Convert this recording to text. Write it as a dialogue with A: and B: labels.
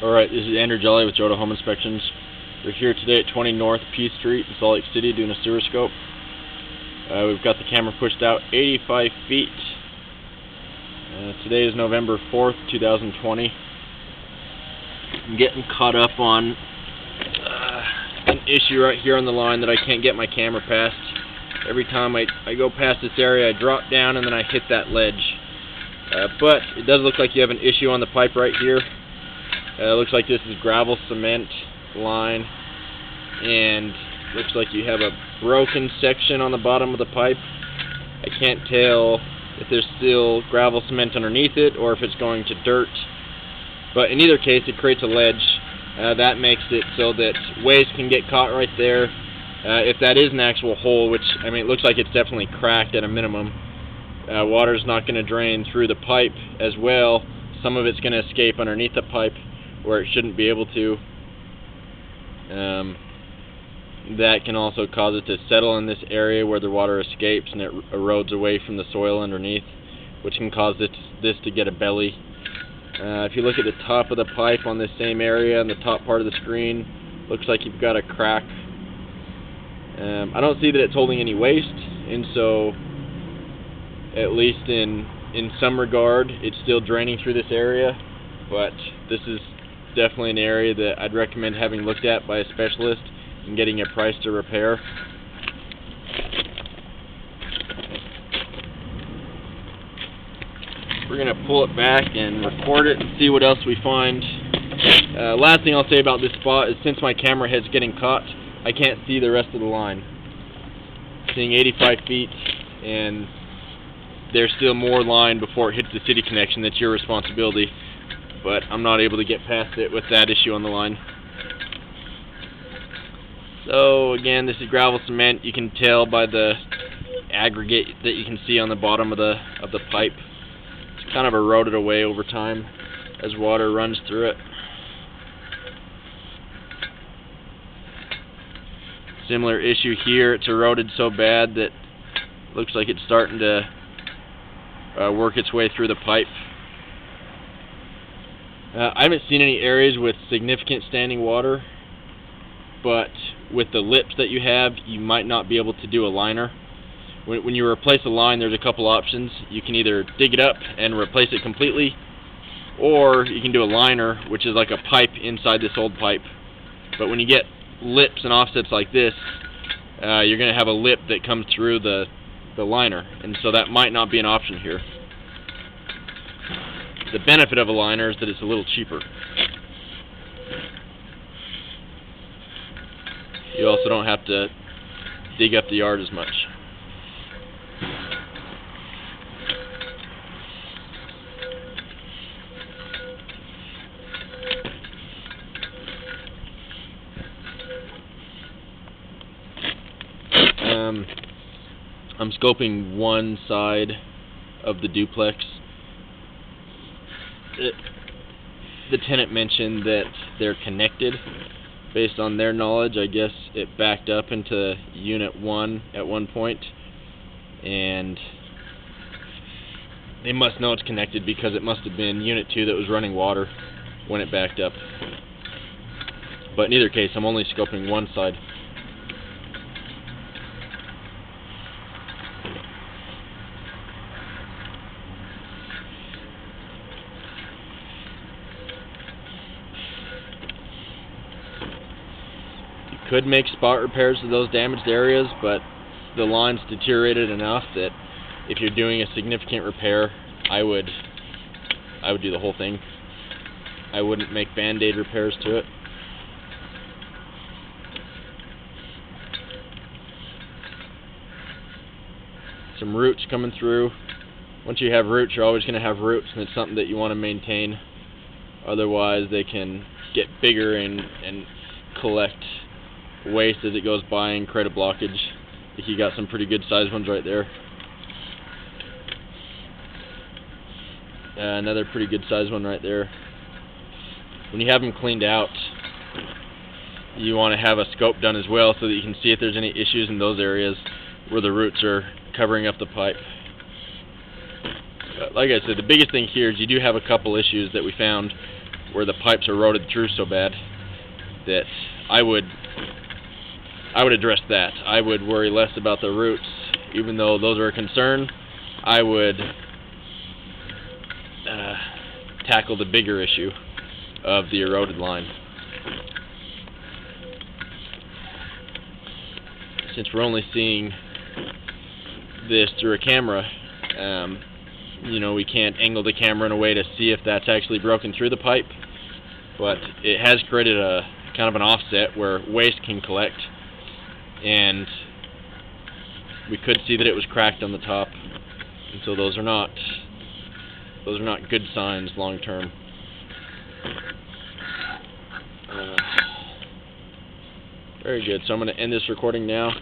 A: Alright, this is Andrew Jolly with Joda Home Inspections. We're here today at 20 North P Street in Salt Lake City doing a sewer scope. We've got the camera pushed out 85 feet. Today is November 4th, 2020. I'm getting caught up on an issue right here on the line that I can't get my camera past. Every time I go past this area, I drop down and then I hit that ledge. But it does look like you have an issue on the pipe right here. Looks like this is gravel cement line, and looks like you have a broken section on the bottom of the pipe. I can't tell if there's still gravel cement underneath it or if it's going to dirt, but in either case it creates a ledge. That makes it so that waste can get caught right there. If that is an actual hole, which I mean it looks like it's definitely cracked at a minimum, water's not going to drain through the pipe as well. Some of it's going to escape underneath the pipe where it shouldn't be able to. That can also cause it to settle in this area where the water escapes and it erodes away from the soil underneath, which can cause this to get a belly. If you look at the top of the pipe on this same area on the top part of the screen, looks like you've got a crack. I don't see that it's holding any waste, and so at least in some regard it's still draining through this area, but this is definitely an area that I'd recommend having looked at by a specialist and getting a price to repair. We're going to pull it back and record it and see what else we find. Last thing I'll say about this spot is since my camera head's getting caught, I can't see the rest of the line. Seeing 85 feet, and there's still more line before it hits the city connection. That's your responsibility, but I'm not able to get past it with that issue on the line. So again, this is gravel cement. You can tell by the aggregate that you can see on the bottom of the pipe. It's kind of eroded away over time as water runs through it. Similar issue here. It's eroded so bad that it looks like it's starting to work its way through the pipe. I haven't seen any areas with significant standing water, but with the lips that you have, you might not be able to do a liner. When you replace a line, there's a couple options. You can either dig it up and replace it completely, or you can do a liner, which is like a pipe inside this old pipe. But when you get lips and offsets like this, you're going to have a lip that comes through the liner, and so that might not be an option here. The benefit of a liner is that it's a little cheaper. You also don't have to dig up the yard as much. I'm scoping one side of the duplex. The tenant mentioned that they're connected. Based on their knowledge, I guess it backed up into Unit 1 at one point, and they must know it's connected because it must have been Unit 2 that was running water when it backed up. But in either case, I'm only scoping one side. Could make spot repairs to those damaged areas, but the line's deteriorated enough that if you're doing a significant repair, I would do the whole thing. I wouldn't make band-aid repairs to it. Some roots coming through. Once you have roots, you're always going to have roots, and it's something that you want to maintain. Otherwise, they can get bigger and collect waste as it goes by and create a blockage. I think you got some pretty good sized ones right there. Another pretty good sized one right there. When you have them cleaned out, you want to have a scope done as well so that you can see if there's any issues in those areas where the roots are covering up the pipe. Like I said, the biggest thing here is you do have a couple issues that we found. where the pipes are eroded through so bad that I would address that. I would worry less about the roots, even though those are a concern. I would tackle the bigger issue of the eroded line. Since we're only seeing this through a camera, you know, we can't angle the camera in a way to see if that's actually broken through the pipe, but it has created a kind of an offset where waste can collect, and we could see that it was cracked on the top, and so those are not good signs long term. Very good. So I'm going to end this recording now.